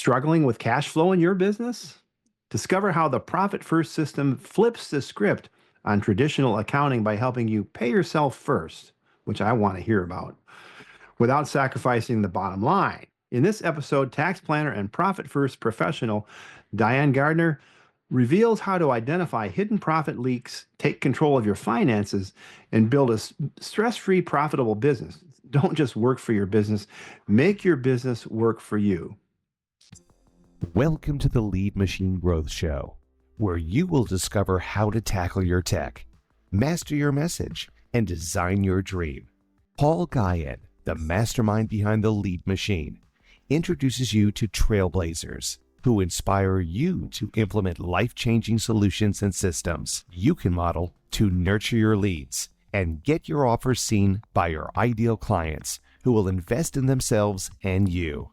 Struggling with cash flow in your business? Discover how the Profit First system flips the script on traditional accounting by helping you pay yourself first, which I want to hear about, without sacrificing the bottom line. In this episode, tax planner and Profit First professional Diane Gardner reveals how to identify hidden profit leaks, take control of your finances, and build a stress-free, profitable business. Don't just work for your business, make your business work for you. Welcome to the Lead Machine Growth Show, where you will discover how to tackle your tech, master your message, and design your dream. Paul Guymon, the mastermind behind the Lead Machine, introduces you to trailblazers who inspire you to implement life-changing solutions and systems you can model to nurture your leads and get your offers seen by your ideal clients who will invest in themselves and you.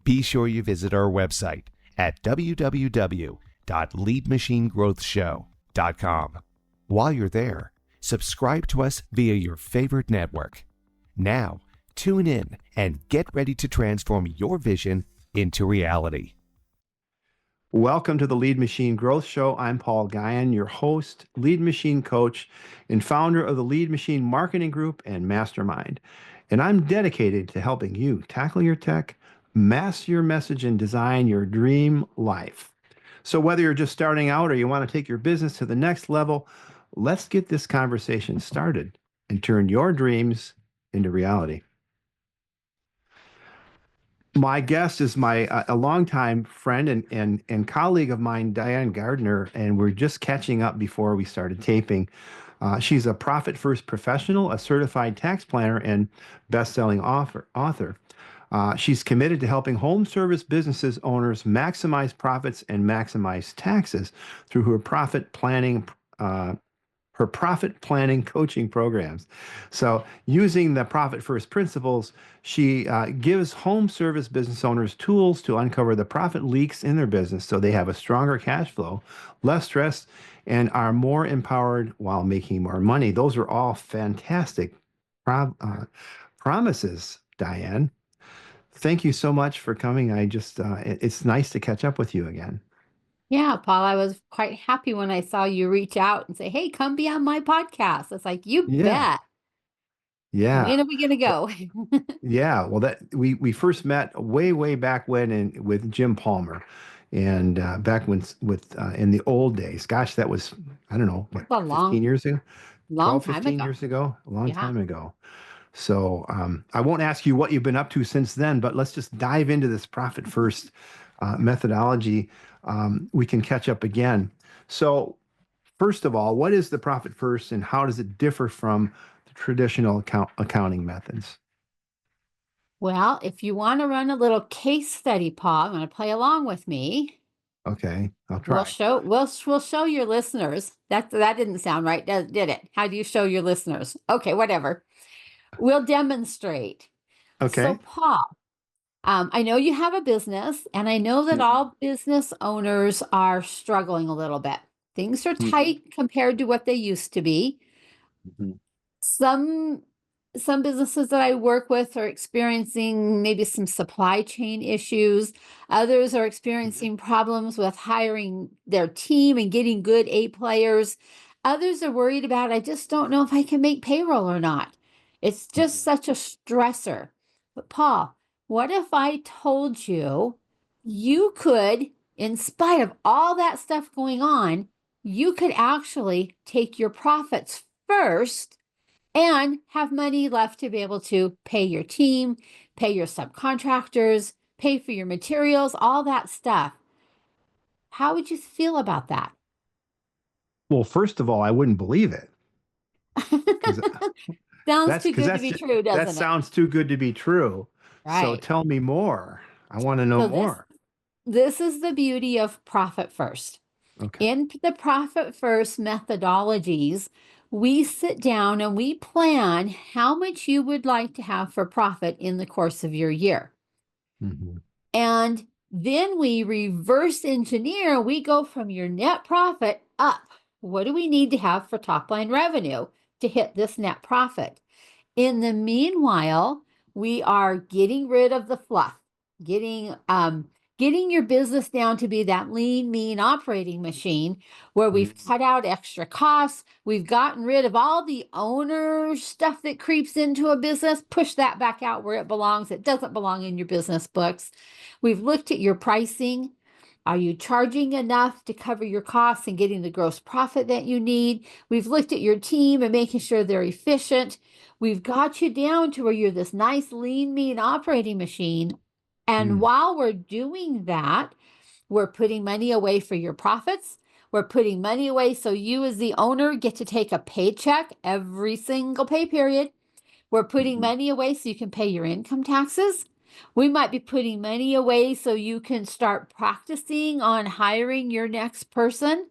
Be sure you visit our website at www.leadmachinegrowthshow.com. While you're there, subscribe to us via your favorite network. Now, tune in and get ready to transform your vision into reality. Welcome to the Lead Machine Growth Show. I'm Paul Guymon, your host, lead machine coach, and founder of the Lead Machine Marketing Group and Mastermind. And I'm dedicated to helping you tackle your tech, master your message, and design your dream life. So whether you're just starting out or you want to take your business to the next level, let's get this conversation started and turn your dreams into reality. My guest is a longtime friend and colleague of mine, Diane Gardner, and we're just catching up before we started taping. She's a Profit First professional, a certified tax planner, and best-selling author. She's committed to helping home service businesses owners maximize profits and maximize taxes through her profit planning coaching programs. So using the Profit First principles, she gives home service business owners tools to uncover the profit leaks in their business so they have a stronger cash flow, less stress, and are more empowered while making more money. Those are all fantastic promises, Diane. Thank you so much for coming. It's nice to catch up with you again. Yeah, Paul, I was quite happy when I saw you reach out and say, hey, come be on my podcast. It's like, you bet. Yeah. When are we going to go? Yeah. Well, we first met way back when with Jim Palmer, and back when in the old days. Gosh, that was, I don't know, what, 15 years ago? 15 years ago? A long time ago. So I won't ask you what you've been up to since then, but let's just dive into this Profit First methodology. We can catch up again. So first of all, what is the Profit First and how does it differ from the traditional accounting methods? Well, if you want to run a little case study, Paul, I'm going to play along with me. Okay, I'll try. We'll show your listeners. That didn't sound right, did it? How do you show your listeners? Okay, whatever. We'll demonstrate. Okay. So, Paul, I know you have a business, and I know that all business owners are struggling a little bit. Things are tight compared to what they used to be. Some businesses that I work with are experiencing maybe some supply chain issues. Others are experiencing problems with hiring their team and getting good A players. Others are worried about, I just don't know if I can make payroll or not. It's just such a stressor. But Paul, what if I told you could, in spite of all that stuff going on, you could actually take your profits first and have money left to be able to pay your team, pay your subcontractors, pay for your materials, all that stuff. How would you feel about that? Well, first of all, I wouldn't believe it. Sounds too good to be true, doesn't it? That sounds too good to be true. Right. So tell me more. I want to know more. This is the beauty of Profit First. Okay. In the Profit First methodologies, we sit down and we plan how much you would like to have for profit in the course of your year. And then we reverse engineer. We go from your net profit up. What do we need to have for top line revenue to hit this net profit? In the meanwhile, we are getting rid of the fluff, getting getting your business down to be that lean, mean operating machine where we've cut out extra costs. We've gotten rid of all the owner stuff that creeps into a business, push that back out where it belongs. It doesn't belong in your business books. We've looked at your pricing. Are you charging enough to cover your costs and getting the gross profit that you need? We've looked at your team and making sure they're efficient. We've got you down to where you're this nice, lean, mean operating machine. And while we're doing that, we're putting money away for your profits. We're putting money away so you as the owner get to take a paycheck every single pay period. We're putting money away so you can pay your income taxes. We might be putting money away so you can start practicing on hiring your next person,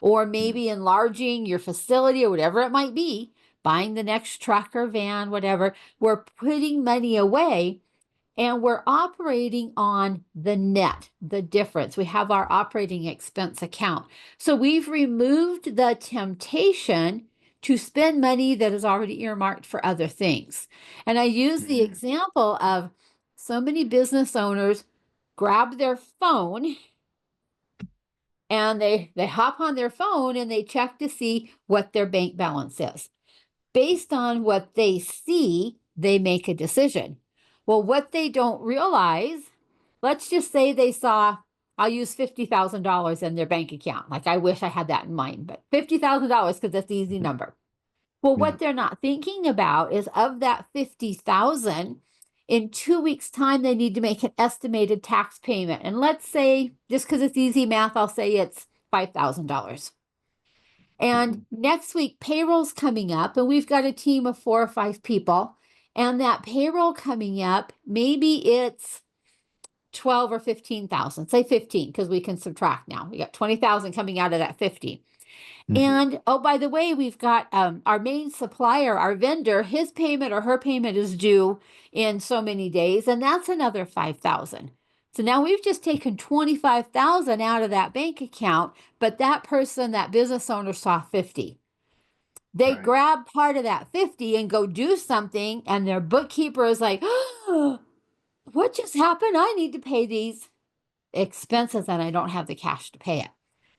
or maybe enlarging your facility or whatever it might be, buying the next truck or van, whatever. We're putting money away. And we're operating on the net, the difference. We have our operating expense account. So we've removed the temptation to spend money that is already earmarked for other things. And I use the example of so many business owners grab their phone and they hop on their phone and they check to see what their bank balance is. Based on what they see, they make a decision. Well, what they don't realize, let's just say they saw, I'll use $50,000 in their bank account. Like I wish I had that in mind, but $50,000 because that's the easy number. Well, what they're not thinking about is of that 50,000, in 2 weeks' time, they need to make an estimated tax payment. And let's say, just because it's easy math, I'll say it's $5,000. And next week, payroll's coming up, and we've got a team of 4 or 5 people. And that payroll coming up, maybe it's 12 or 15,000. Say 15, because we can subtract now. We got 20,000 coming out of that 50. And oh, by the way, we've got our main supplier, our vendor, his payment or her payment is due in so many days, and that's another 5,000. So now we've just taken 25,000 out of that bank account, but that person, that business owner saw 50. They grab part of that 50 and go do something, and their bookkeeper is like, oh, what just happened? I need to pay these expenses and I don't have the cash to pay it.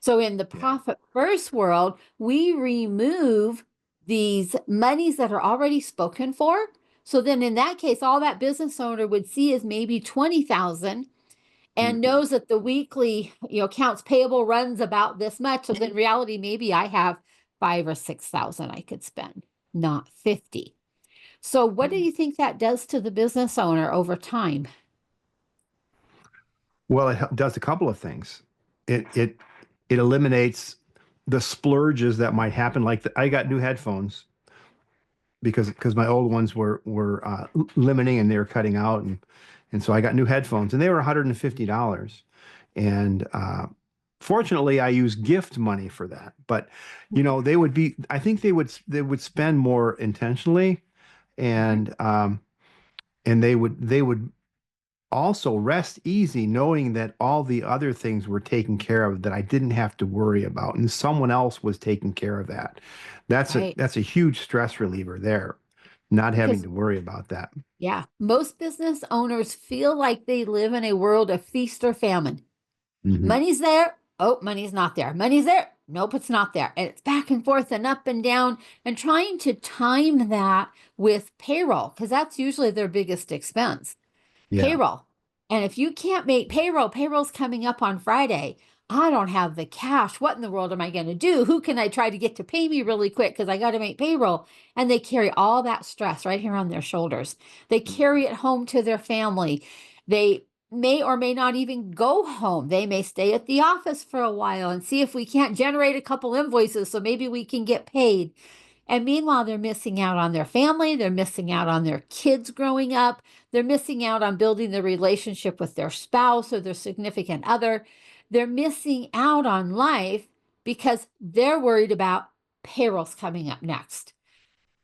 So in the profit first world, we remove these monies that are already spoken for. So then in that case, all that business owner would see is maybe 20,000 and knows that the weekly, accounts payable runs about this much. So in reality, maybe I have 5 or 6,000 I could spend, not 50. So what do you think that does to the business owner over time? Well, it does a couple of things. It eliminates the splurges that might happen. Like I got new headphones because my old ones were limiting and they were cutting out, and so I got new headphones and they were $150. And fortunately, I use gift money for that. But they would be. I think they would spend more intentionally, and they would also rest easy knowing that all the other things were taken care of that I didn't have to worry about, and someone else was taking care of that. That's a huge stress reliever there, not having to worry about that. Yeah. Most business owners feel like they live in a world of feast or famine. Money's there. Oh, money's not there. Money's there. Nope, it's not there. And it's back and forth and up and down, and trying to time that with payroll, because that's usually their biggest expense. Payroll. And if you can't make payroll's coming up on Friday. I don't have the cash. What in the world am I going to do? Who can I try to get to pay me really quick? Because I got to make payroll. And they carry all that stress right here on their shoulders. They carry it home to their family. They may or may not even go home. They may stay at the office for a while and see if we can't generate a couple invoices so maybe we can get paid. And meanwhile, they're missing out on their family. They're missing out on their kids growing up. They're missing out on building the relationship with their spouse or their significant other. They're missing out on life because they're worried about payrolls coming up next.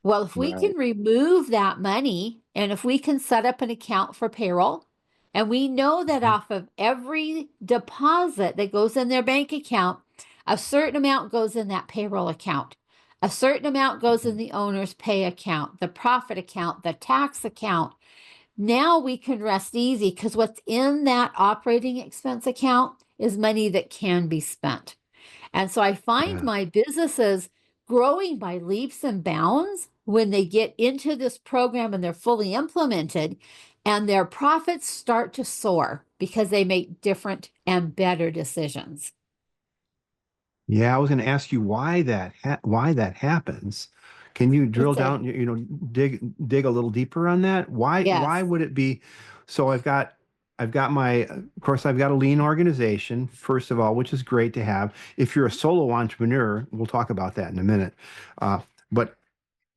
Well, if we can remove that money, and if we can set up an account for payroll, and we know that off of every deposit that goes in their bank account, a certain amount goes in that payroll account. A certain amount goes in the owner's pay account, the profit account, the tax account. Now we can rest easy because what's in that operating expense account is money that can be spent. And so I find Yeah. my businesses growing by leaps and bounds when they get into this program and they're fully implemented, and their profits start to soar because they make different and better decisions. Yeah, I was going to ask you why that happens. Can you drill It's a down, dig a little deeper on that? Why yes. would it be? So I've got of course, I've got a lean organization, first of all, which is great to have. If you're a solo entrepreneur, we'll talk about that in a minute. But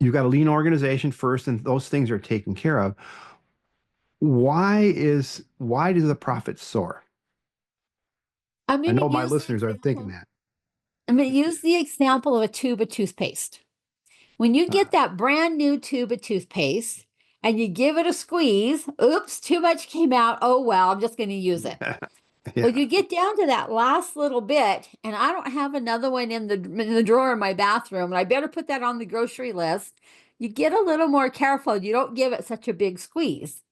you've got a lean organization first, and those things are taken care of. Why do the profits soar? I'm I going to know my use the listeners are thinking example. that. I'm going to use the example of a tube of toothpaste. When you Uh, get that brand new tube of toothpaste and you give it a squeeze, oops, too much came out. Oh, well, I'm just going to use it. Well, yeah. you get down to that last little bit, and I don't have another one in the drawer in my bathroom, and I better put that on the grocery list. You get a little more careful. You don't give it such a big squeeze.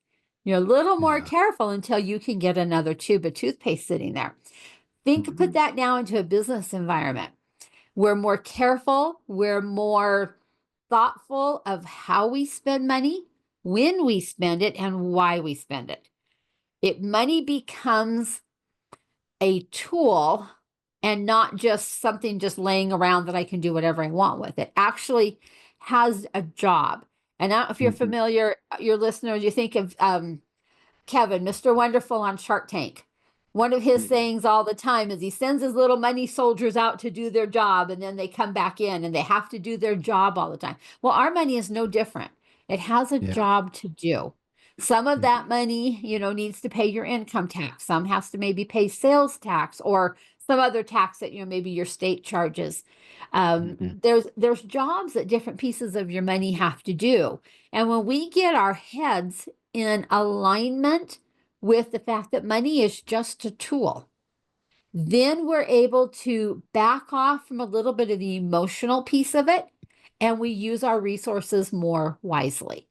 You're a little more Yeah. careful until you can get another tube of toothpaste sitting there. Put that now into a business environment. We're more careful, we're more thoughtful of how we spend money, when we spend it, and why we spend it. Money becomes a tool and not just something just laying around that I can do whatever I want with. It actually has a job. And I don't know if you're Mhm. familiar, your listeners, you think of Kevin, Mr. Wonderful on Shark Tank. One of his Mhm. sayings all the time is he sends his little money soldiers out to do their job and then they come back in and they have to do their job all the time. Well, our money is no different. It has a Yeah. job to do. Some of that Mhm. money, needs to pay your income tax. Some has to maybe pay sales tax or some other tax that, maybe your state charges. Mhm. There's jobs that different pieces of your money have to do. And when we get our heads in alignment with the fact that money is just a tool, then we're able to back off from a little bit of the emotional piece of it and we use our resources more wisely.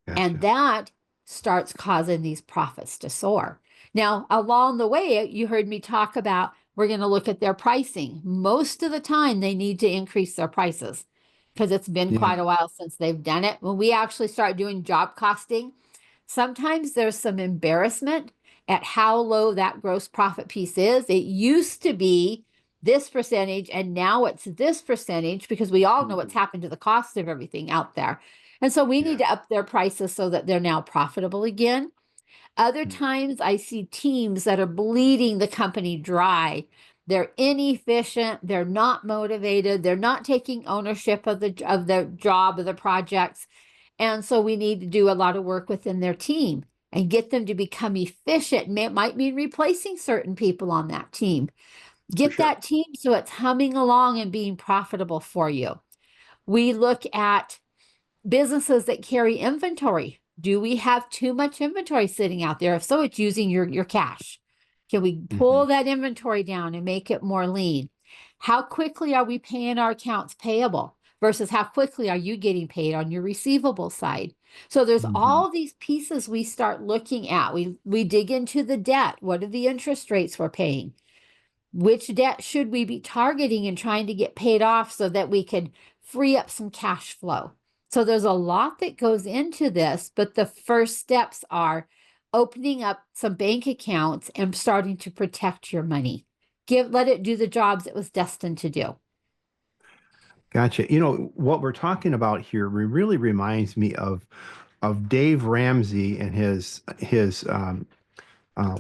And Gotcha. that starts causing these profits to soar. Now, along the way, you heard me talk about we're going to look at their pricing. Most of the time, they need to increase their prices because it's been quite Yeah. a while since they've done it. When we actually start doing job costing, sometimes there's some embarrassment at how low that gross profit piece is. It used to be this percentage, and now it's this percentage because we all know what's Mhm. happened to the cost of everything out there. And so we need Yeah. to up their prices so that they're now profitable again. Other Mhm. times I see teams that are bleeding the company dry. They're inefficient, they're not motivated, they're not taking ownership of the job of the projects. And so we need to do a lot of work within their team and get them to become efficient. It might mean replacing certain people on that team. For Get sure. that team so it's humming along and being profitable for you. We look at businesses that carry inventory. Do we have too much inventory sitting out there? If so, it's using your cash. Can we pull Mhm. that inventory down and make it more lean? How quickly are we paying our accounts payable versus how quickly are you getting paid on your receivable side? So there's Mhm. all these pieces we start looking at. We dig into the debt. What are the interest rates we're paying? Which debt should we be targeting and trying to get paid off so that we can free up some cash flow? So there's a lot that goes into this, but the first steps are opening up some bank accounts and starting to protect your money. Let it do the jobs it was destined to do. Gotcha. What we're talking about here really reminds me of Dave Ramsey and his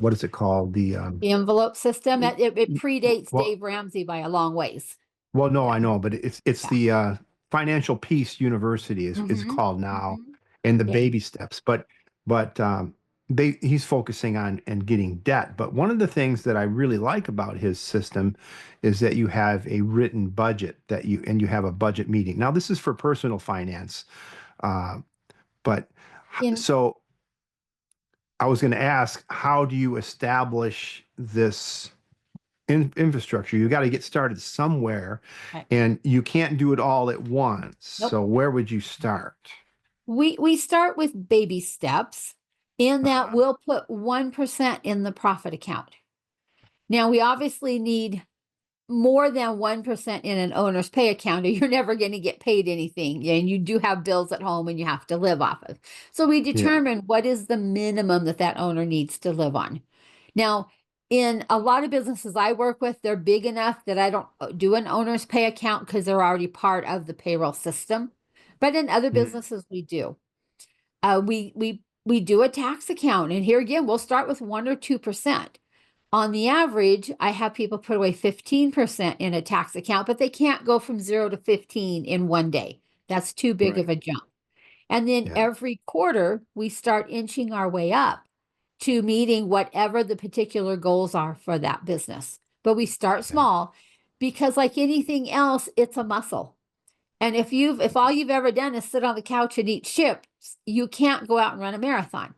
what is it called? The envelope system, it predates Well, Dave Ramsey by a long ways. no, Yeah. I know, but it's Yeah. the Financial Peace University is Mm-hmm. called now, Mm-hmm. and the Yeah. baby steps. But he's focusing on and getting debt. But one of the things that I really like about his system is that you have a written budget you have a budget meeting. Now this is for personal finance, uh, but In so I was going to ask, how do you establish this infrastructure? You got to get started somewhere, right. and you can't do it all at once. Nope. So where would you start? We start with baby steps in that Uh-huh. we'll put 1% in the profit account. Now, we obviously need more than 1% in an owner's pay account, or you're never going to get paid anything. And you do have bills at home and you have to live off of. So we Yeah. determine what is the minimum that that owner needs to live on. Now, in a lot of businesses I work with, they're big enough that I don't do an owner's pay account because they're already part of the payroll system. But in other Mm. businesses, we do. We do a tax account, and here again, we'll start with 1 or 2%. On the average, I have people put away 15% in a tax account, but they can't go from 0 to 15 in one day. That's too big of Right. a jump. And then Yeah. every quarter, we start inching our way up to meeting whatever the particular goals are for that business. But we start Yeah. small because, like anything else, it's a muscle. And if all you've ever done is sit on the couch and eat chips, you can't go out and run a marathon.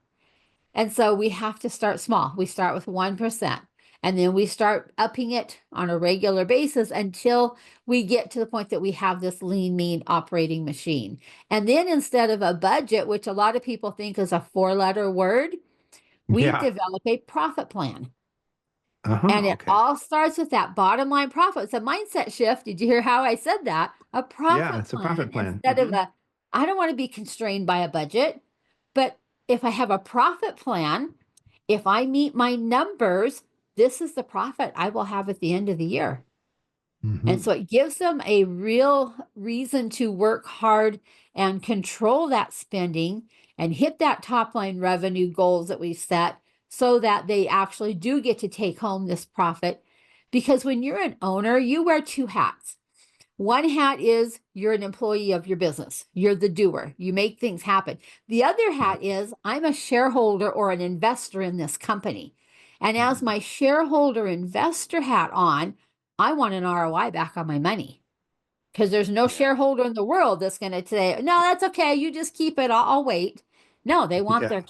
And so we have to start small. We start with 1%, and then we start upping it on a regular basis until we get to the point that we have this lean, mean operating machine. And then instead of a budget, which a lot of people think is a 4-letter word, we Yeah. develop a profit plan. And Uh-huh. it Okay. all starts with that bottom line profit. It's a mindset shift. Did you hear how I said that? A Yeah, profit it's a plan profit plan. instead of I don't want to be constrained by a budget. But if I have a profit plan, if I meet my numbers, this is the profit I will have at the end of the year. And Mm-hmm. so it gives them a real reason to work hard and control that spending and hit that top line revenue goals that we've set so that they actually do get to take home this profit. Because when you're an owner, you wear 2 hats. One hat is you're an employee of your business. You're the doer. You make things happen. The other Right. hat is I'm a shareholder or an investor in this company. And as Mm. my shareholder investor hat on, I want an ROI back on my money because there's no Yeah. shareholder in the world that's going to say, no, that's okay. You just keep it. I'll wait. No, they want Yeah. their,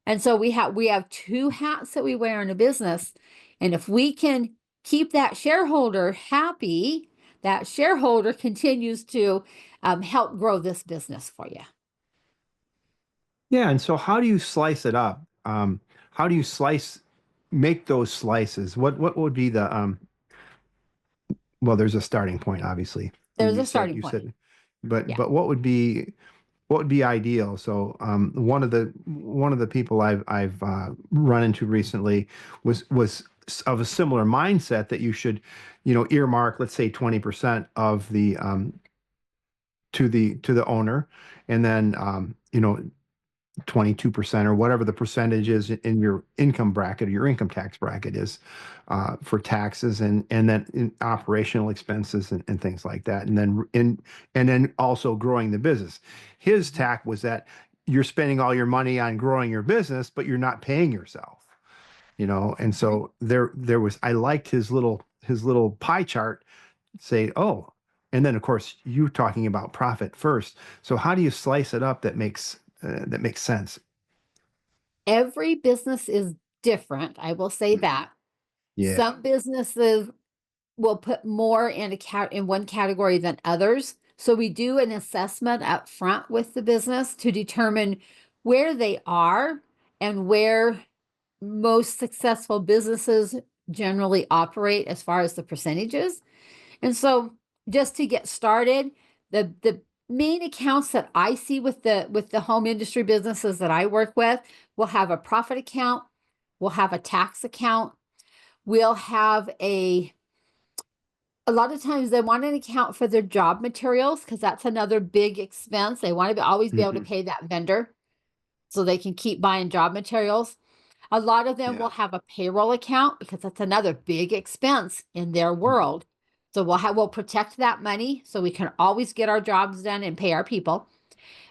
and so we have 2 hats that we wear in a business. And if we can keep that shareholder happy, that shareholder continues to help grow this business for you. Yeah. And so how do you slice it up? How do you make those slices? What would be the well, there's a starting point, obviously. There's You a said starting you point. said, Yeah. but what would be ideal? So one of the people I've run into recently was of a similar mindset that you should, earmark, let's say 20% of the to the owner, and then 22% or whatever the percentage is in your income bracket or your income tax bracket is for taxes, and then in operational expenses and things like that. And then also growing the business. His tack was that you're spending all your money on growing your business, but you're not paying yourself, and so there was, I liked his little pie chart, say, oh, and then of course you talking about profit first. So how do you slice it up that makes sense? Every business is different. I will say Mhm. that. Yeah. Some businesses will put more in one category than others. So we do an assessment up front with the business to determine where they are and where most successful businesses generally operate as far as the percentages. And so just to get started, the main accounts that I see with the home industry businesses that I work with will have a profit account, we'll have a tax account, we'll have a lot of times they want an account for their job materials because that's another big expense. They want to always be able to Hmm. pay that vendor so they can keep buying job materials. A lot of them will Yeah. have a payroll account because that's another big expense in their world. So we'll protect that money so we can always get our jobs done and pay our people.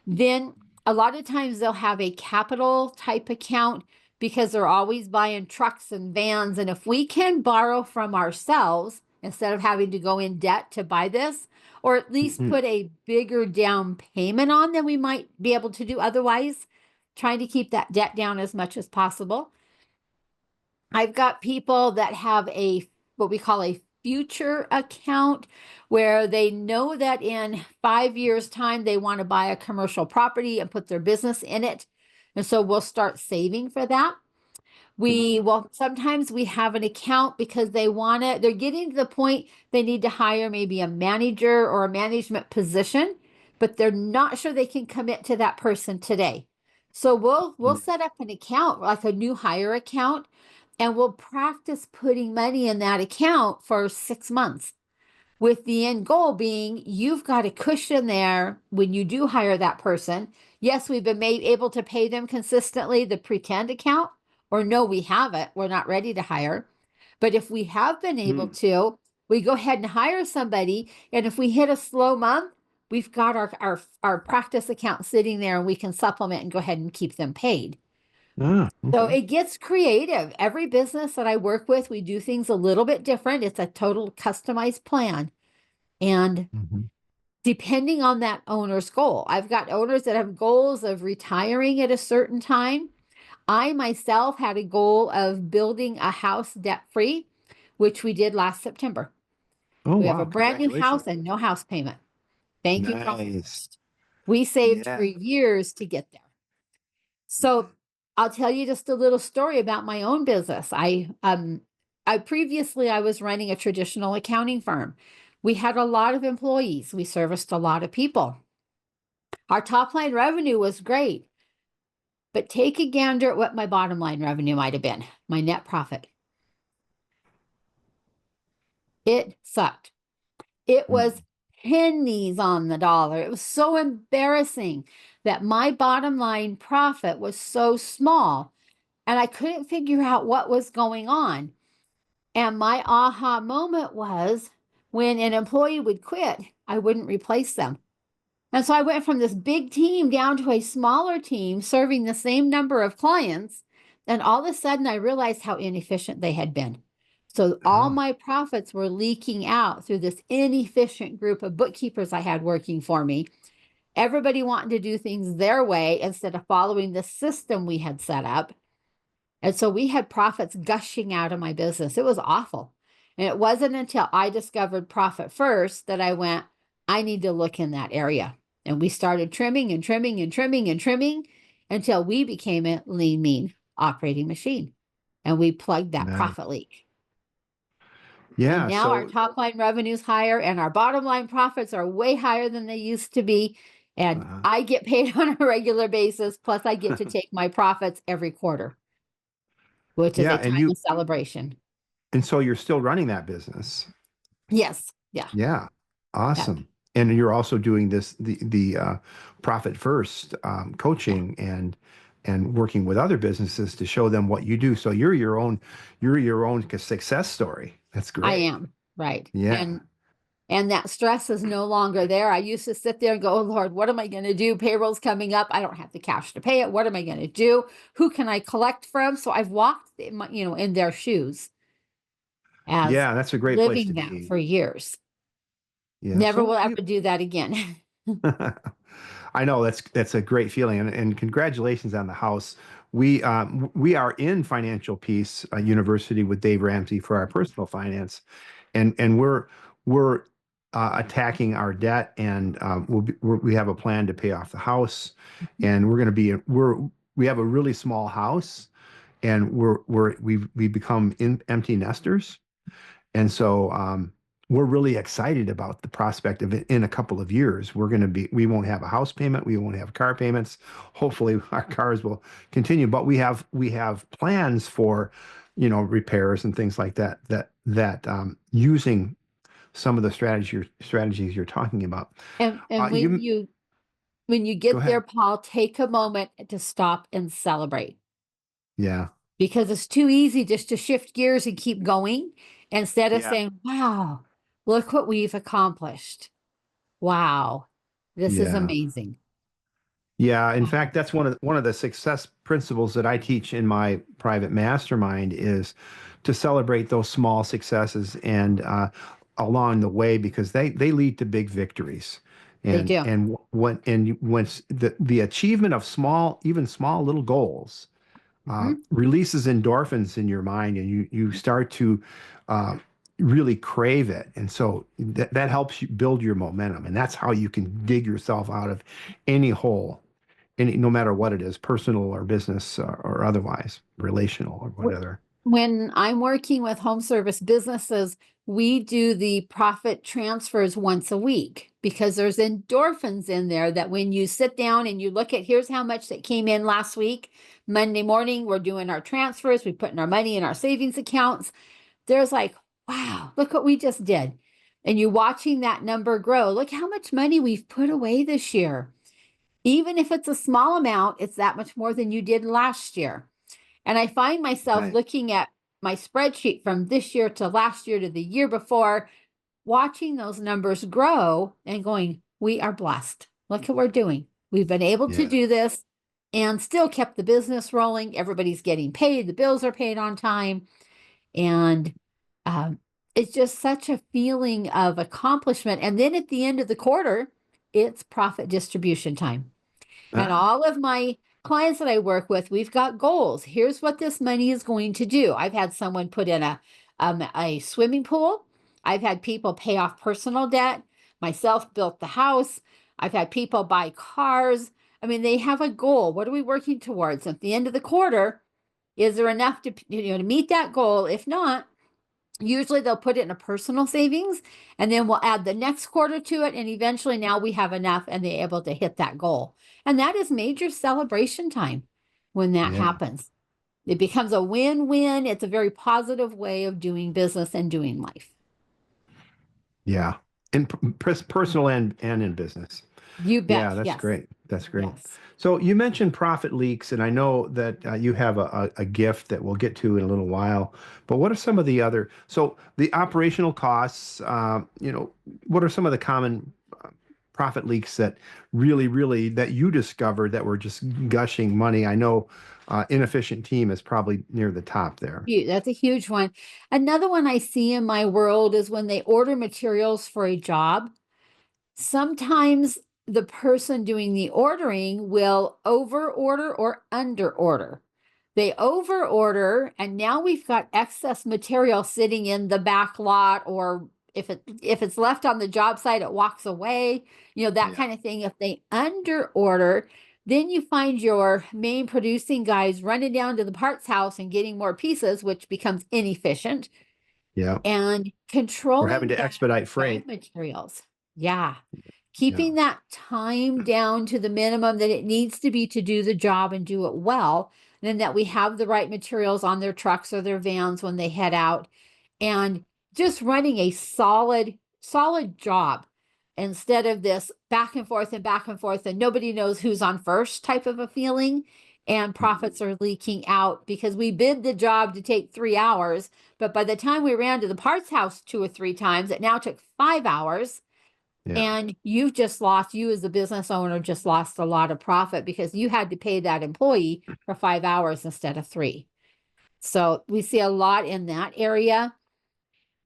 Then a lot of times they'll have a capital type account because they're always buying trucks and vans. And if we can borrow from ourselves instead of having to go in debt to buy this, or at least Hmm. put a bigger down payment on than we might be able to do otherwise, trying to keep that debt down as much as possible. I've got people that have what we call a future account where they know that in 5 years' time they want to buy a commercial property and put their business in it. And so we'll start saving for that. Sometimes we have an account because they're getting to the point they need to hire maybe a manager or a management position, but they're not sure they can commit to that person today. So we'll set up an account, like a new hire account, and we'll practice putting money in that account for 6 months, with the end goal being you've got a cushion there when you do hire that person. Yes, we've been able to pay them consistently, the pretend account, or no, we haven't. We're not ready to hire. But if we have been able to, we go ahead and hire somebody. And if we hit a slow month, we've got our practice account sitting there and we can supplement and go ahead and keep them paid. Okay. So it gets creative. Every business that I work with, we do things a little bit different. It's a total customized plan. And depending on that owner's goal, I've got owners that have goals of retiring at a certain time. I myself had a goal of building a house debt-free, which we did last September. Oh, We have wow. a brand new house Congratulations. and no house payment. Thank you. Nice. We saved Yeah. for years to get there. So I'll tell you just a little story about my own business. I previously was running a traditional accounting firm. We had a lot of employees. We serviced a lot of people. Our top line revenue was great. But take a gander at what my bottom line revenue might have been, my net profit. It sucked. It was pennies on the dollar. It was so embarrassing that my bottom line profit was so small and I couldn't figure out what was going on. And my aha moment was when an employee would quit, I wouldn't replace them. And so I went from this big team down to a smaller team serving the same number of clients. And all of a sudden I realized how inefficient they had been. So all my profits were leaking out through this inefficient group of bookkeepers I had working for me. Everybody wanting to do things their way instead of following the system we had set up. And so we had profits gushing out of my business. It was awful. And it wasn't until I discovered Profit First that I went, I need to look in that area. And we started trimming and trimming and trimming and trimming until we became a lean, mean operating machine. And we plugged that profit leak. Yeah. And now our top line revenue is higher and our bottom line profits are way higher than they used to be. And I get paid on a regular basis. Plus I get to take my profits every quarter, which is a time of celebration. And so you're still running that business. Yes. Yeah. Yeah. Awesome. And you're also doing the Profit First coaching and working with other businesses to show them what you do. So you're your own success story. That's great. I am. Right. Yeah. And that stress is no longer there. I used to sit there and go, oh Lord, what am I going to do? Payroll's coming up. I don't have the cash to pay it. What am I going to do? Who can I collect from? So I've walked in their shoes. That's a great place to living be. that for years. Yeah. Never will ever do that again. I know that's a great feeling, and congratulations on the house. We are in Financial Peace University with Dave Ramsey for our personal finance, and we're attacking our debt, and we have a plan to pay off the house, and we have a really small house, and we've become empty nesters, and so we're really excited about the prospect of it. In a couple of years, we won't have a house payment, we won't have car payments. Hopefully our cars will continue, but we have plans for, repairs and things like that using some of the strategies you're talking about. And when you get there, Paul, take a moment to stop and celebrate. Yeah. Because it's too easy just to shift gears and keep going instead of saying, wow, look what we've accomplished. Wow, this is amazing. Yeah, in fact, that's one of the success principles that I teach in my private mastermind is to celebrate those small successes and along the way, because they lead to big victories. And, they do. And once the achievement of small little goals releases endorphins in your mind, and you start to really crave it. And so that helps you build your momentum. And that's how you can dig yourself out of any hole, no matter what it is, personal or business or otherwise, relational or whatever. When I'm working with home service businesses, we do the profit transfers once a week because there's endorphins in there that when you sit down and you look at here's how much that came in last week, Monday morning, we're doing our transfers, we put in our money in our savings accounts. There's like, wow, look what we just did. And you watching that number grow. Look how much money we've put away this year. Even if it's a small amount, it's that much more than you did last year. And I find myself looking at my spreadsheet from this year to last year to the year before, watching those numbers grow and going, we are blessed. Look what we're doing. We've been able to do this and still kept the business rolling. Everybody's getting paid. The bills are paid on time. And it's just such a feeling of accomplishment. And then at the end of the quarter, it's profit distribution time. And all of my clients that I work with, we've got goals. Here's what this money is going to do. I've had someone put in a swimming pool. I've had people pay off personal debt. Myself built the house. I've had people buy cars. I mean, they have a goal. What are we working towards? At the end of the quarter, is there enough to meet that goal? If not, usually they'll put it in a personal savings and then we'll add the next quarter to it. And eventually now we have enough and they're able to hit that goal. And that is major celebration time when that happens. It becomes a win-win. It's a very positive way of doing business and doing life. Yeah. In personal and in business. You bet. Yeah, that's great. That's great. Yes. So you mentioned profit leaks, and I know that you have a gift that we'll get to in a little while. But what are some of the other? So the operational costs. What are some of the common profit leaks that really that you discovered that were just gushing money? I know inefficient team is probably near the top there. That's a huge one. Another one I see in my world is when they order materials for a job. Sometimes the person doing the ordering will over order or under order. They over order and now we've got excess material sitting in the back lot, or if it's left on the job site, it walks away, that kind of thing. If they under order, then you find your main producing guys running down to the parts house and getting more pieces, which becomes inefficient. Yeah. And controlling We're having to expedite freight materials. Yeah. Keeping that time down to the minimum that it needs to be to do the job and do it well. And then that we have the right materials on their trucks or their vans when they head out, and just running a solid job instead of this back and forth and nobody knows who's on first type of a feeling. And profits are leaking out because we bid the job to take 3 hours. But by the time we ran to the parts house 2 or 3 times, it now took 5 hours. And you as a business owner, just lost a lot of profit because you had to pay that employee for 5 hours instead of 3. So we see a lot in that area.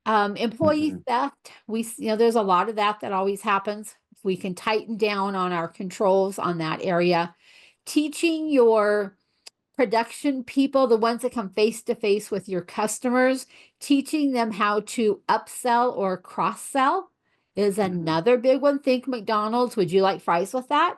Employee theft, there's a lot of that always happens. If we can tighten down on our controls on that area, teaching your production people, the ones that come face to face with your customers, teaching them how to upsell or cross-sell is another big one. Think McDonald's. Would you like fries with that?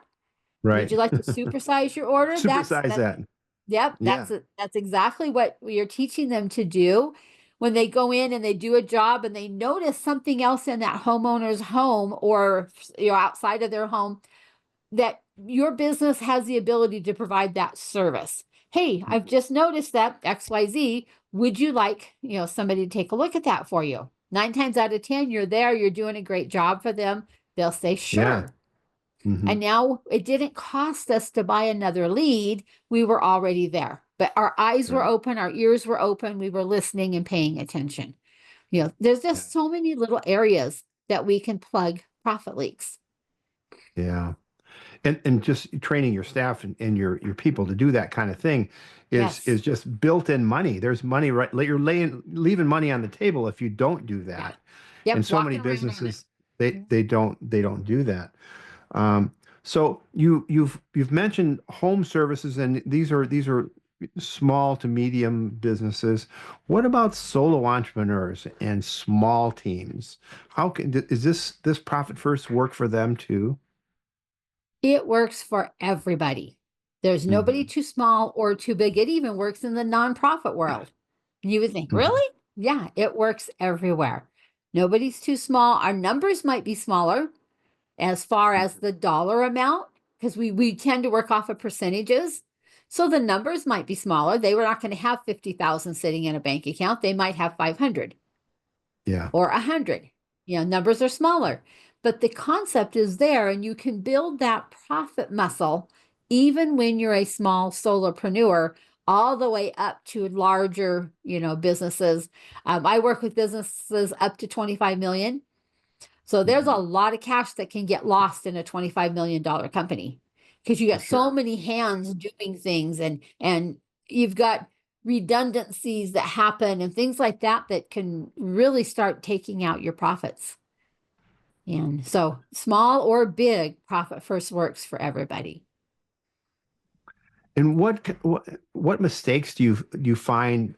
Right. Would you like to supersize your order? Supersize that. Yep. That's exactly what you're teaching them to do. When they go in and they do a job and they notice something else in that homeowner's home or outside of their home, that your business has the ability to provide that service. Hey, I've just noticed that XYZ. Would you like, somebody to take a look at that for you? 9 times out of 10, you're there, you're doing a great job for them. They'll say, sure. And now it didn't cost us to buy another lead. We were already there, but our eyes were open, our ears were open. We were listening and paying attention. There's just so many little areas that we can plug profit leaks. Yeah. And just training your staff and your people to do that kind of thing is just built-in money. There's money, right? You're leaving money on the table if you don't do that. Yep. And so many businesses they don't do that. So you've mentioned home services, and these are small to medium businesses. What about solo entrepreneurs and small teams? Is this profit first work for them too? It works for everybody. There's nobody Hmm. too small or too big. It even works in the nonprofit world. You would think, Hmm. really? Yeah, it works everywhere. Nobody's too small. Our numbers might be smaller as far as the dollar amount, because we tend to work off of percentages. So the numbers might be smaller. They were not going to have 50,000 sitting in a bank account. They might have 500 Yeah. or 100. Numbers are smaller, but the concept is there, and you can build that profit muscle even when you're a small solopreneur, all the way up to larger, businesses. I work with businesses up to 25 million. So there's a Mhm. lot of cash that can get lost in a $25 million company, because you For got so sure. many hands doing things, and you've got redundancies that happen and things like that that can really start taking out your profits. And so small or big, profit first works for everybody. And what mistakes do you find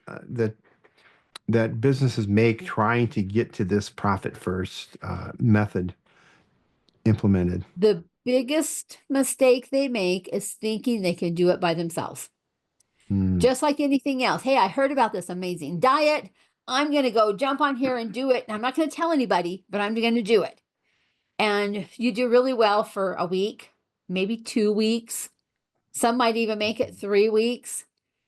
that businesses make trying to get to this profit first method implemented? The biggest mistake they make is thinking they can do it by themselves. Mm, Just like anything else. Hey, I heard about this amazing diet. I'm going to go jump on here and do it. And I'm not going to tell anybody, but I'm going to do it. And you do really well for a week, maybe 2 weeks. Some might even make it 3 weeks.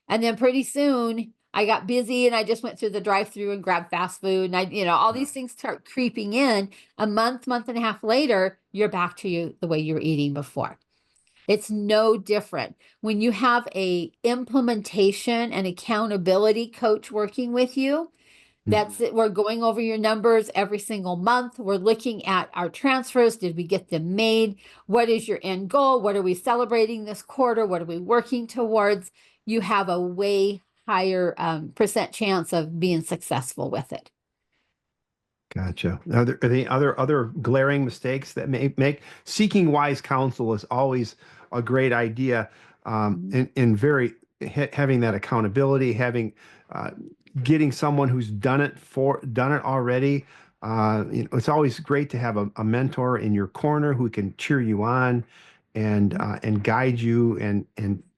And then pretty soon I got busy and I just went through the drive-through and grabbed fast food. And all these things start creeping in. A month and a half later, you're back to the way you were eating before. It's no different. When you have a implementation and accountability coach working with you, that's mhm. it. We're going over your numbers every single month. We're looking at our transfers. Did we get them made? What is your end goal? What are we celebrating this quarter? What are we working towards? You have a way higher percent chance of being successful with it. Gotcha. Are there other glaring mistakes that may make seeking wise counsel is always a great idea, Mhm. and having that accountability, having uh, getting someone who's done it already. It's always great to have a mentor in your corner who can cheer you on and guide you, and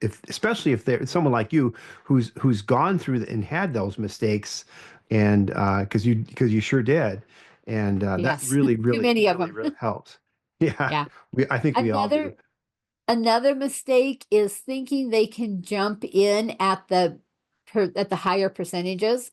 if especially if they're someone like you who's gone through and had those mistakes, and because you sure did, and that Yes, really too really many of really them. really helps. Yeah, Yeah. I think we all do. Another Another mistake is thinking they can jump in at the higher percentages.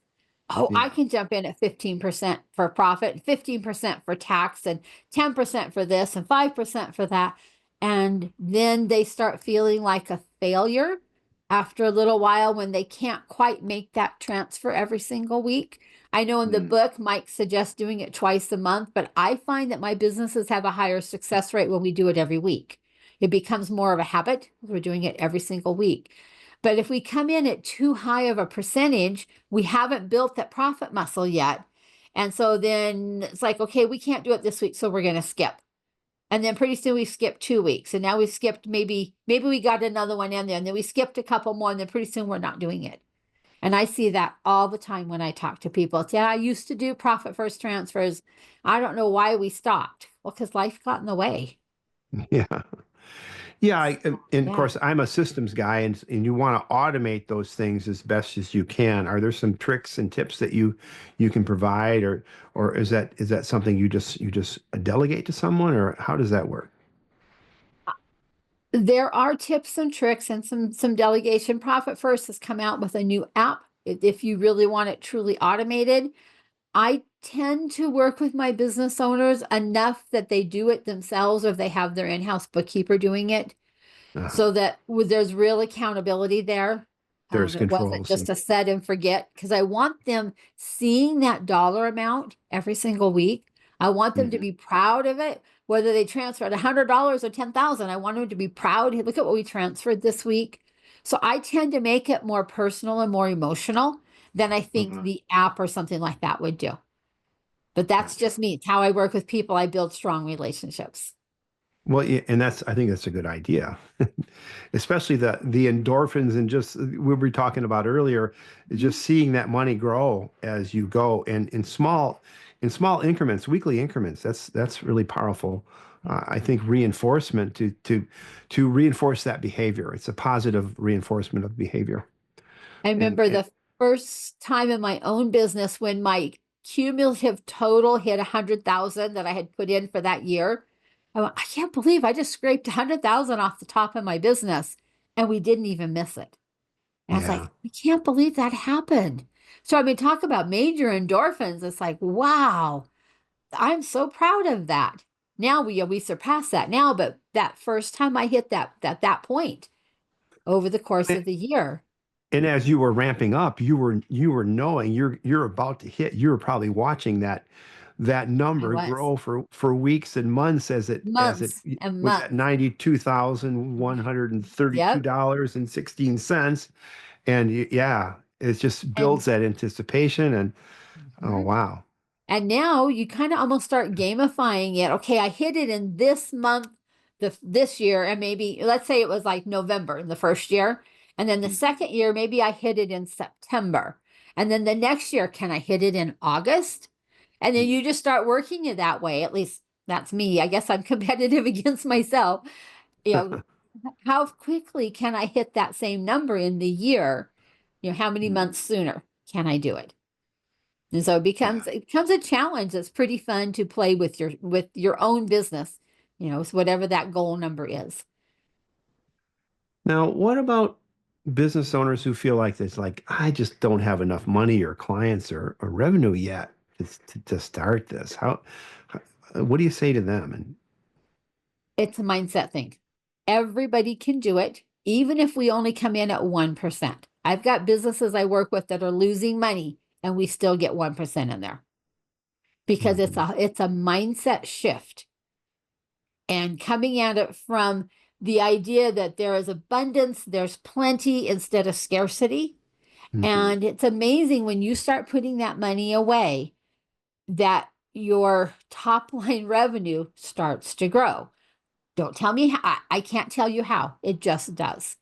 Oh, I Yeah. can jump in at 15% for profit, 15% for tax, and 10% for this, and 5% for that. And then they start feeling like a failure after a little while when they can't quite make that transfer every single week. I know in the Mm, book, Mike suggests doing it twice a month, but I find that my businesses have a higher success rate when we do it every week. It becomes more of a habit. We're doing it every single week. But if we come in at too high of a percentage, we haven't built that profit muscle yet. And so then it's like, okay, we can't do it this week, so we're going to skip. And then pretty soon we skipped 2 weeks. And now we've skipped maybe we got another one in there. And then we skipped a couple more. And then pretty soon we're not doing it. And I see that all the time when I talk to people. It's, yeah, I used to do profit first transfers. I don't know why we stopped. Well, because life got in the way. yeah. Yeah, and of Yeah. course, I'm a systems guy, and you want to automate those things as best as you can. Are there some tricks and tips that you can provide, or is that something you just delegate to someone, or how does that work? There are tips and tricks and some delegation. Profit First has come out with a new app. If you really want it truly automated, I tend to work with my business owners enough that they do it themselves, or they have their in-house bookkeeper doing it, Uh, so that there's real accountability there. there's It wasn't controls. just a set and forget, because I want them seeing that dollar amount every single week. I want them to Mhm. be proud of it, whether they transferred $100 or 10,000. I want them to be proud. Hey, look at what we transferred this week. So I tend to make it more personal and more emotional than I think Uh-huh. the app or something like that would do. But that's Gotcha. just me. It's how I work with people. I build strong relationships. Well, yeah, and I think that's a good idea, especially the endorphins and just we were talking about earlier, is Mhm. just seeing that money grow as you go and in small increments, weekly increments. That's really powerful. I think reinforcement to reinforce that behavior. It's a positive reinforcement of behavior. I remember And the first time in my own business when my cumulative total hit 100,000 that I had put in for that year. I went, I can't believe I just scraped 100,000 off the top of my business and we didn't even miss it. And I was yeah. like, I can't believe that happened. So I mean, talk about major endorphins. It's like, wow, I'm so proud of that. Now we surpassed that now, but that first time I hit that point over the course of the year, And as you were ramping up, you were knowing you're about to hit. You were probably watching that I number was grow for weeks and months as it months and was at months. $92,132 Yep. dollars and 16 cents, and yeah, it just And builds that anticipation. And oh mhm. wow, And now you kind of almost start gamifying it. Okay, I hit it in this month, this year, and maybe let's say it was like November in the first year. And then the second year, maybe I hit it in September. And then the next year, can I hit it in August? And then you just start working it that way. At least that's me. I guess I'm competitive against myself. You know, how quickly can I hit that same number in the year? You know, how many months sooner can I do it? And so yeah. it becomes a challenge that's pretty fun to play with your own business, you know, so whatever that goal number is. Now, what about business owners who feel like it's like I just don't have enough money or clients or revenue yet to start this? How what do you say to them? And It's a mindset thing. Everybody can do it, even if we only come in at 1%. I've got businesses I work with that are losing money and we still get 1% in there because Mhm. it's a mindset shift and coming at it from the idea that there is abundance, there's plenty instead of scarcity. Mhm. And it's amazing when you start putting that money away that your top line revenue starts to grow. Don't tell me how, I can't tell you how. It just does.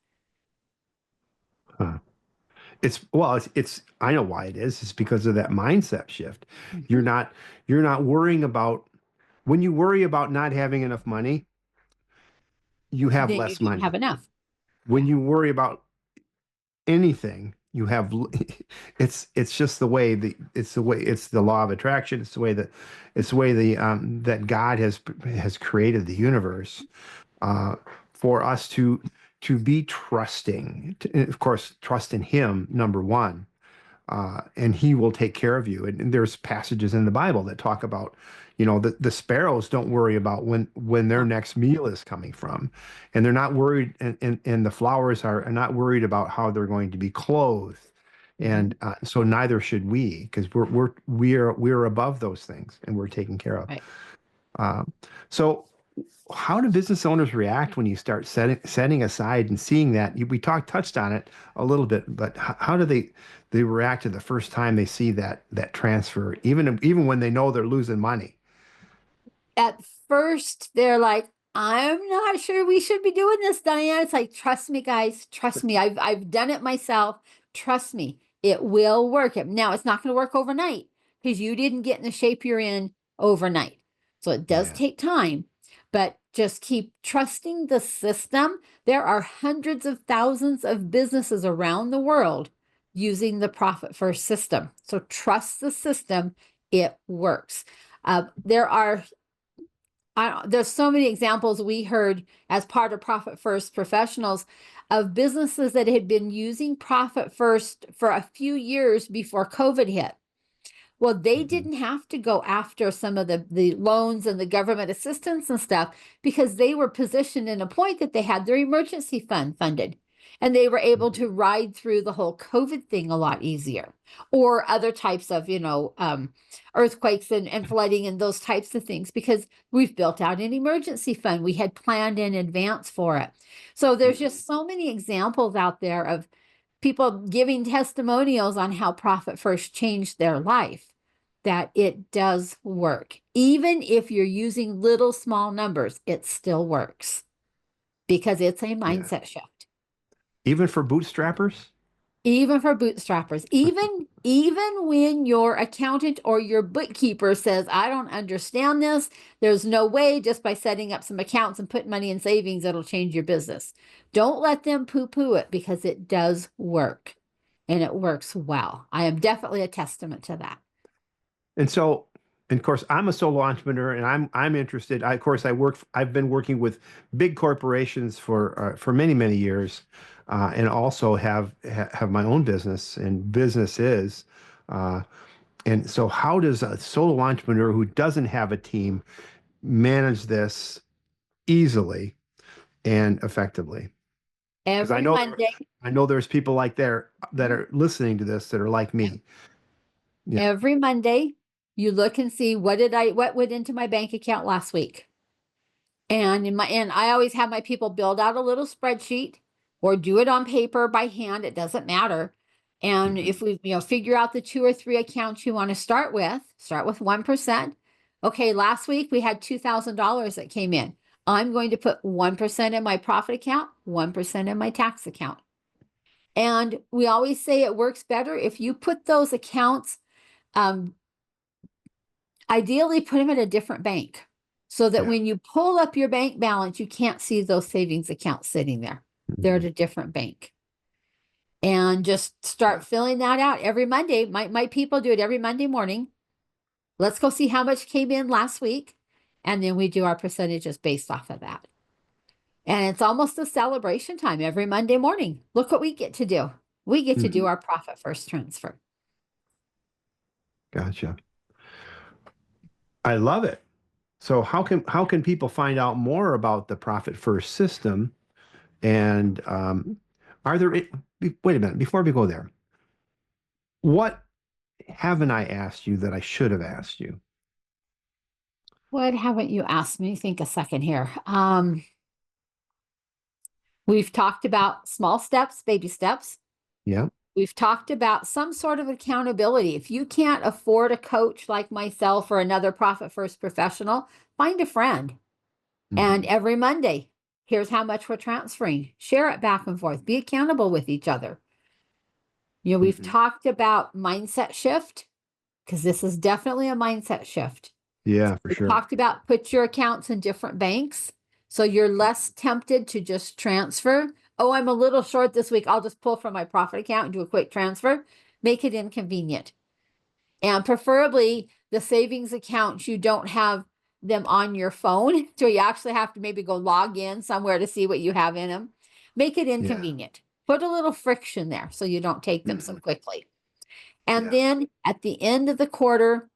Huh. It's I know why it is. It's because of that mindset shift. You're Mhm. not you're not worrying about when you worry about not having enough money, you have Then you less don't have money. enough. When you worry about anything, you have it's just the way it's the law of attraction. It's the way that God has created the universe uh, for us to be trusting. Of course, trust in Him, number one, and He will take care of you. And there's passages in the Bible that talk about, the sparrows don't worry about when their No. next meal is coming from, and they're not worried, and the flowers are not worried about how they're going to be clothed. And Mhm. so neither should we, because we're above those things and we're taken care of. Right. Um, so how do business owners react when you start setting aside and seeing that? We touched on it a little bit, but how do they react to the first time they see that transfer, even when they know they're losing money? At first, they're like, I'm not sure we should be doing this, Diane. It's like, trust me, guys, trust me. I've done it myself. Trust me, it will work. Now, it's not going to work overnight because you didn't get in the shape you're in overnight. So it does Yeah. take time, but just keep trusting the system. There are hundreds of thousands of businesses around the world using the profit first system. So trust the system, it works. There are there's so many examples we heard as part of Profit First professionals of businesses that had been using Profit First for a few years before COVID hit. Well, they Mhm. didn't have to go after some of the loans and the government assistance and stuff because they were positioned in a point that they had their emergency fund funded and they were able to ride through the whole COVID thing a lot easier or other types of, earthquakes and flooding and those types of things because we've built out an emergency fund. We had planned in advance for it. So there's Mhm. just so many examples out there of people giving testimonials on how Profit First changed their life. that it does work. Even if you're using little small numbers, it still works because it's a mindset shift. Even for bootstrappers? Even for bootstrappers, even when your accountant or your bookkeeper says, I don't understand this, there's no way just by setting up some accounts and putting money in savings, it'll change your business. Don't let them poo-poo it because it does work and it works well. I am definitely a testament to that. And so, and of course, I'm a solo entrepreneur, and I'm interested. Of course, I've been working with big corporations for many years, and also have my own business and businesses. And so, how does a solo entrepreneur who doesn't have a team manage this easily and effectively? Because Every Monday, I know there's people like there that are listening to this that are like me. Yeah. every Monday, you look and see what went into my bank account last week. And I always have my people build out a little spreadsheet or do it on paper by hand. It doesn't matter. And if we, figure out the 2 or 3 accounts you want to start with 1%. Okay, last week we had $2,000 that came in. I'm going to put 1% in my profit account, 1% in my tax account. And we always say it works better if you put those accounts, ideally put them at a different bank so that when you pull up your bank balance, you can't see those savings accounts sitting there. They're at a different bank. And just start filling that out every Monday. My people do it every Monday morning. Let's go see how much came in last week. And then we do our percentages based off of that. And it's almost a celebration time every Monday morning. Look what we get to do. We get to do our profit first transfer. Gotcha. I love it. So how can people find out more about the Profit First system? And are there, wait a minute, before we go there, what haven't I asked you that I should have asked you? What haven't you asked me? Think a second here. We've talked about small steps, baby steps. Yeah. We've talked about some sort of accountability. If you can't afford a coach like myself or another Profit First professional, find a friend. And every Monday, here's how much we're transferring. Share it back and forth. Be accountable with each other. We've talked about mindset shift because this is definitely a mindset shift. Yeah, for We sure. talked about put your accounts in different banks so you're less tempted to just transfer. Oh, I'm a little short this week. I'll just pull from my profit account and do a quick transfer. Make it inconvenient. And preferably the savings accounts, you don't have them on your phone. So you actually have to maybe go log in somewhere to see what you have in them. Make it inconvenient. Put a little friction there so you don't take them so quickly. And then at the end of the quarter,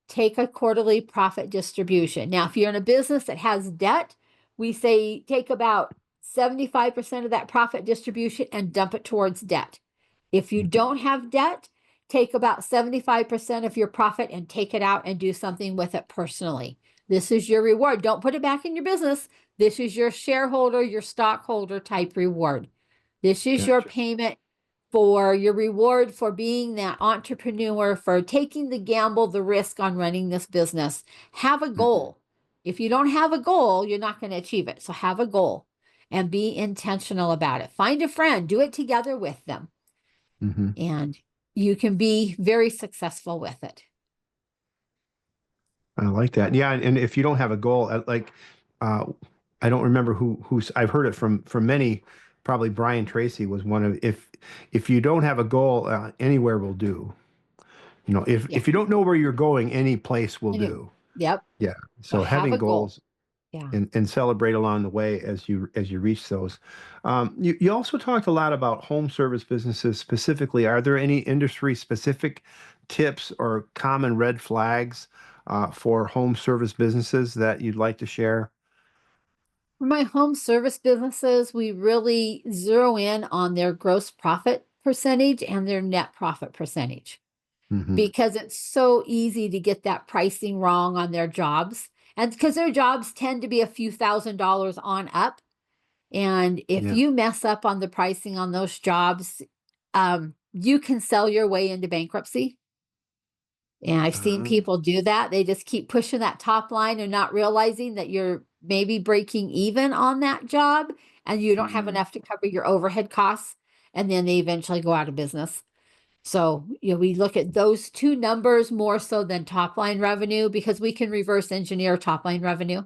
take a quarterly profit distribution. Now, if you're in a business that has debt, we say take about 75% of that profit distribution and dump it towards debt. If you don't have debt, take about 75% of your profit and take it out and do something with it personally. This is your reward. Don't put it back in your business. This is your shareholder, your stockholder type reward. This is your payment for your reward for being that entrepreneur, for taking the gamble, the risk on running this business. Have a goal. If you don't have a goal, you're not going to achieve it. So have a goal and be intentional about it. Find a friend, do it together with them. And you can be very successful with it. I like that. Yeah, and if you don't have a goal, I don't remember who's I've heard it from many. Probably Brian Tracy was one of if you don't have a goal, anywhere will do. If you don't know where you're going, any place will do. Yep. Yeah. So having goals Yeah. and celebrate along the way as you reach those. You also talked a lot about home service businesses specifically. Are there any industry specific tips or common red flags for home service businesses that you'd like to share? For my home service businesses, we really zero in on their gross profit percentage and their net profit percentage because it's so easy to get that pricing wrong on their jobs. And because their jobs tend to be a few $1,000s on up. And if you mess up on the pricing on those jobs, you can sell your way into bankruptcy. And I've seen Uh, people do that. They just keep pushing that top line and not realizing that you're maybe breaking even on that job and you don't have mm, enough to cover your overhead costs. And then they eventually go out of business. So, we look at those two numbers more so than top line revenue because we can reverse engineer top line revenue.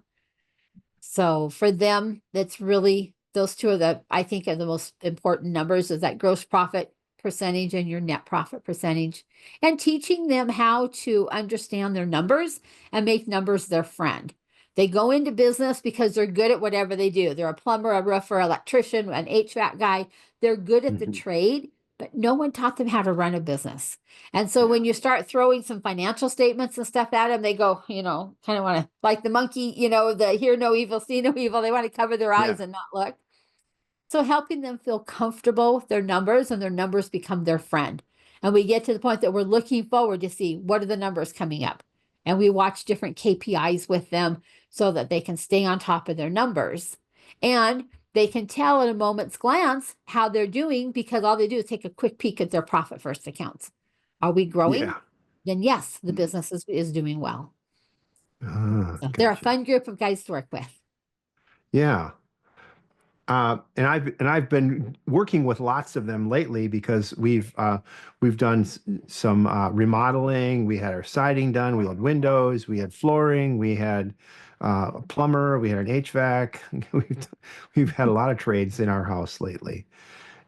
So for them, that's really those two I think are the most important numbers is that gross profit percentage and your net profit percentage, and teaching them how to understand their numbers and make numbers their friend. They go into business because they're good at whatever they do. They're a plumber, a roofer, electrician, an HVAC guy. They're good at the mhm, trade, but no one taught them how to run a business. And so yeah, when you start throwing some financial statements and stuff at them, they go, kind of want to, like the monkey, the hear no evil, see no evil. They want to cover their yeah, eyes and not look. So helping them feel comfortable with their numbers and their numbers become their friend. And we get to the point that we're looking forward to see what are the numbers coming up. And we watch different KPIs with them so that they can stay on top of their numbers. And they can tell at a moment's glance how they're doing because all they do is take a quick peek at their profit first accounts. Are we growing? yeah. Then yes, the Mm, business is doing well. So they're a gotcha. fun group of guys to work with. Yeah. And I've been working with lots of them lately because we've done some remodeling. We had our siding done. We had windows. We had flooring. We had a plumber. We had an HVAC. We've had a lot of trades in our house lately,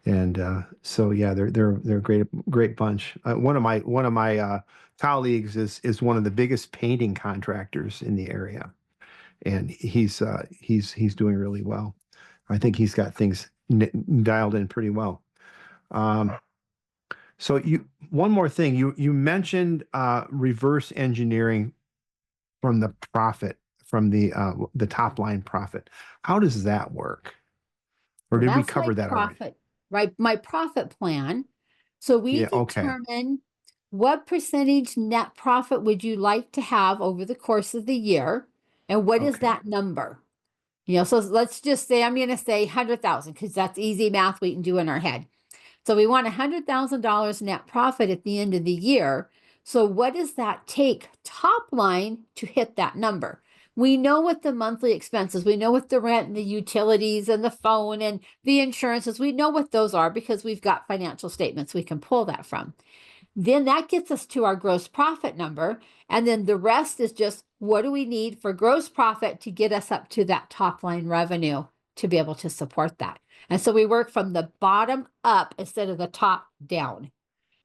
and so yeah, they're a great bunch. One of my colleagues is one of the biggest painting contractors in the area, and he's doing really well. I think he's got things dialed in pretty well. Um, so one more thing, you mentioned reverse engineering from the profit, from the top line profit. How does that work? Or So did we that's my cover that already? profit, right? My profit plan. So we Yeah, okay. determine what percentage net profit would you like to have over the course of the year? And what is Okay. that number? So let's just say I'm going to say 100,000 because that's easy math we can do in our head. So we want $100,000 net profit at the end of the year. So what does that take top line to hit that number? We know what the monthly expenses, we know what the rent and the utilities and the phone and the insurances, we know what those are because we've got financial statements we can pull that from. Then that gets us to our gross profit number. And then the rest is just what do we need for gross profit to get us up to that top line revenue to be able to support that. And so we work from the bottom up instead of the top down.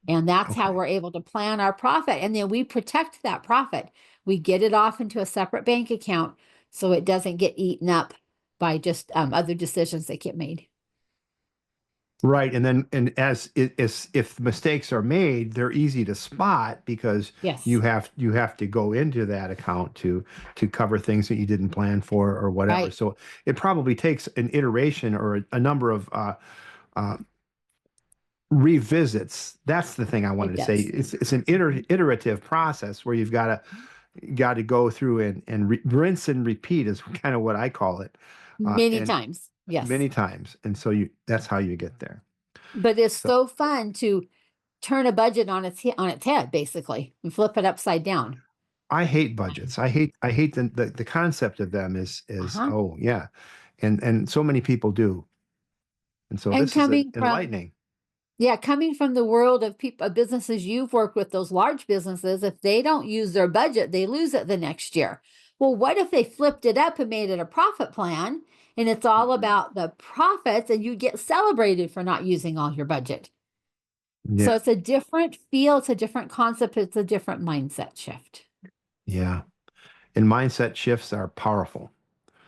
And that's how Okay. we're able to plan our profit. And then we protect that profit. We get it off into a separate bank account so it doesn't get eaten up by just other decisions that get made. Right. And then, and as it is, if mistakes are made, they're easy to spot because Yes. you have to go into that account to cover things that you didn't plan for or whatever. Right. So it probably takes an iteration or a number of uh, revisits. That's the thing I wanted It to say. does. It's an iterative process where you've got to go through and rinse and repeat is kind of what I call it, Many and times. Yes. many times. And so that's how you get there. But it's So. so fun to turn a budget on its head, basically, and flip it upside down. I hate budgets. I hate the concept of them is Uh-huh. oh yeah, and so many people do, and so And this is coming from enlightening. coming from the world of people, businesses you've worked with, those large businesses, if they don't use their budget, they lose it the next year. Well, what if they flipped it up and made it a profit plan, and it's all Mhm. about the profits, and you get celebrated for not using all your budget? So Yeah, it's a different feel, it's a different concept, it's a different mindset shift. yeah, and mindset shifts are powerful.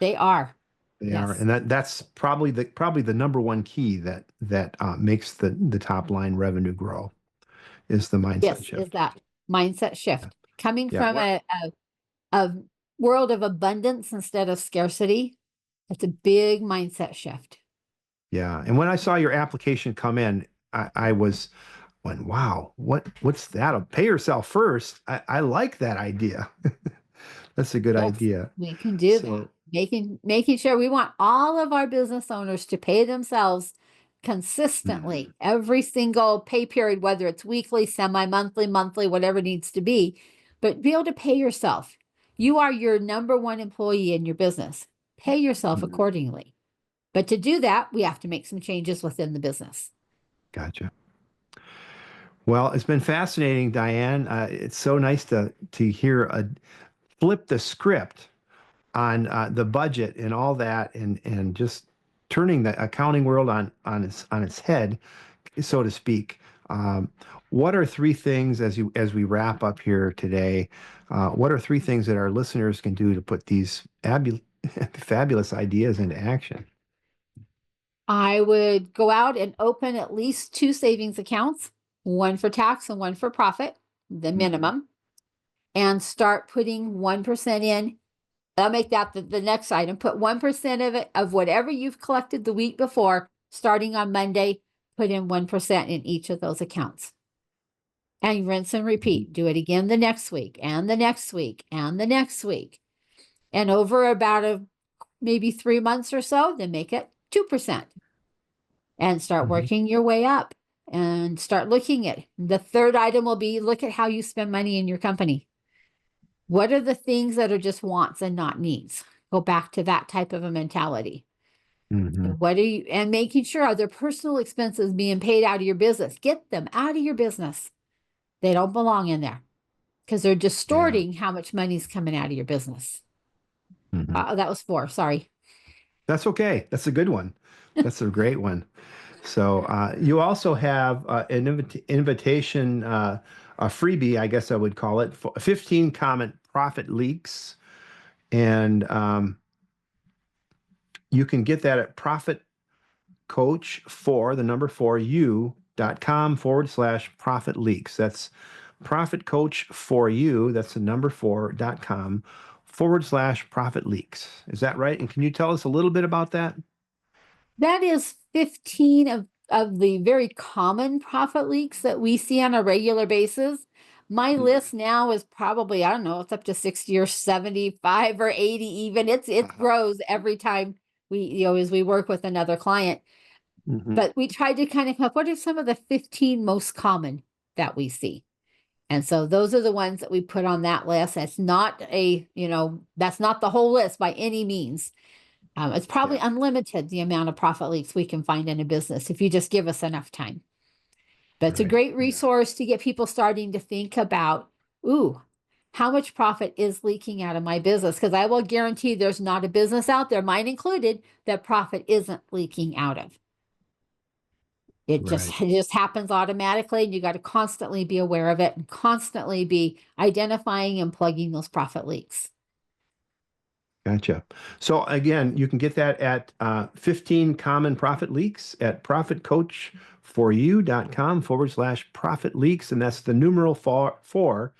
They are. They are, Yes. and that's probably the number one key that makes the top line revenue grow is the mindset Yes, is shift. that mindset Yeah, shift coming yeah. from a world of abundance instead of scarcity. It's a big mindset shift. Yeah. And when I saw your application come in, I went, wow, what's that? Pay yourself first. I like that idea. That's a good Yes, idea. we can do that. So Making sure we want all of our business owners to pay themselves consistently every single pay period, whether it's weekly, semi-monthly, monthly, whatever it needs to be, but be able to pay yourself. You are your number one employee in your business. Pay yourself accordingly. But to do that, we have to make some changes within the business. Gotcha. Well, it's been fascinating, Diane. It's so nice to hear flip the script on the budget and all that, and just turning the accounting world on its head, so to speak. What are three things as we wrap up here today? What are three things that our listeners can do to put these fabulous ideas into action? I would go out and open at least 2 savings accounts, one for tax and one for profit, the minimum, and start putting 1% in. I'll make that the next item. Put 1% of it, of whatever you've collected the week before, starting on Monday, put in 1% in each of those accounts. And rinse and repeat. Do it again the next week, and the next week, and the next week. And over about maybe 3 months or so, then make it 2%. And start working your way up and start looking at. The third item will be, look at how you spend money in your company. What are the things that are just wants and not needs? Go back to that type of a mentality. What are you, and making sure, are there personal expenses being paid out of your business? Get them out of your business. They don't belong in there because they're distorting how much money's coming out of your business. That was 4. Sorry. That's okay. That's a good one. That's a great one. So you also have an invitation, a freebie, I guess I would call it, 15 common profit leaks. And you can get that at profitcoach4u.com/profit leaks. That's profitcoach4u, that's the number 4.com/profit leaks. Is that right? And can you tell us a little bit about that? That is 15 of the very common profit leaks that we see on a regular basis. My list now is probably, I don't know, it's up to 60 or 75 or 80 even. It grows every time as we work with another client. But we tried to kind of come up, what are some of the 15 most common that we see? And so those are the ones that we put on that list. That's not that's not the whole list by any means. It's probably unlimited, the amount of profit leaks we can find in a business if you just give us enough time. But it's a great resource to get people starting to think about, how much profit is leaking out of my business? Because I will guarantee there's not a business out there, mine included, that profit isn't leaking out of. It just happens automatically, and you got to constantly be aware of it and constantly be identifying and plugging those profit leaks. Gotcha. So again, you can get that at 15 common profit leaks at profitcoach4u.com/profit leaks. And that's the numeral 4,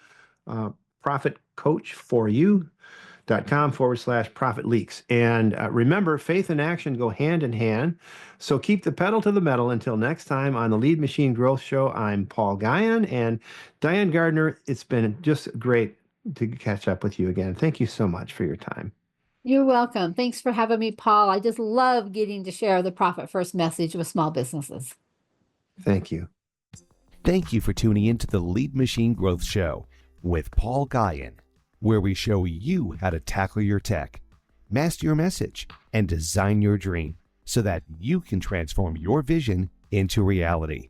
profitcoach4u.com/profit leaks. And remember, faith and action go hand in hand. So keep the pedal to the metal. Until next time on the Lead Machine Growth Show, I'm Paul Guymon and Diane Gardner. It's been just great to catch up with you again. Thank you so much for your time. You're welcome. Thanks for having me, Paul. I just love getting to share the Profit First message with small businesses. Thank you. Thank you for tuning in to the Lead Machine Growth Show with Paul Guymon, where we show you how to tackle your tech, master your message, and design your dream so that you can transform your vision into reality.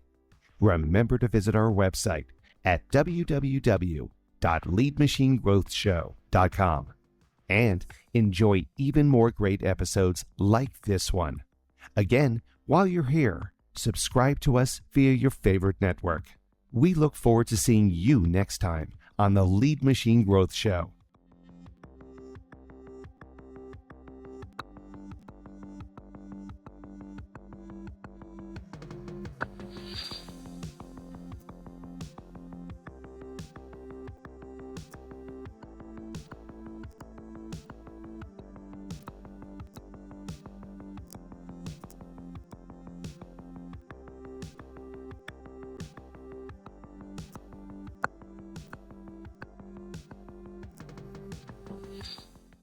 Remember to visit our website at www.leadmachinegrowthshow.com and enjoy even more great episodes like this one. Again, while you're here, subscribe to us via your favorite network. We look forward to seeing you next time on the Lead Machine Growth Show.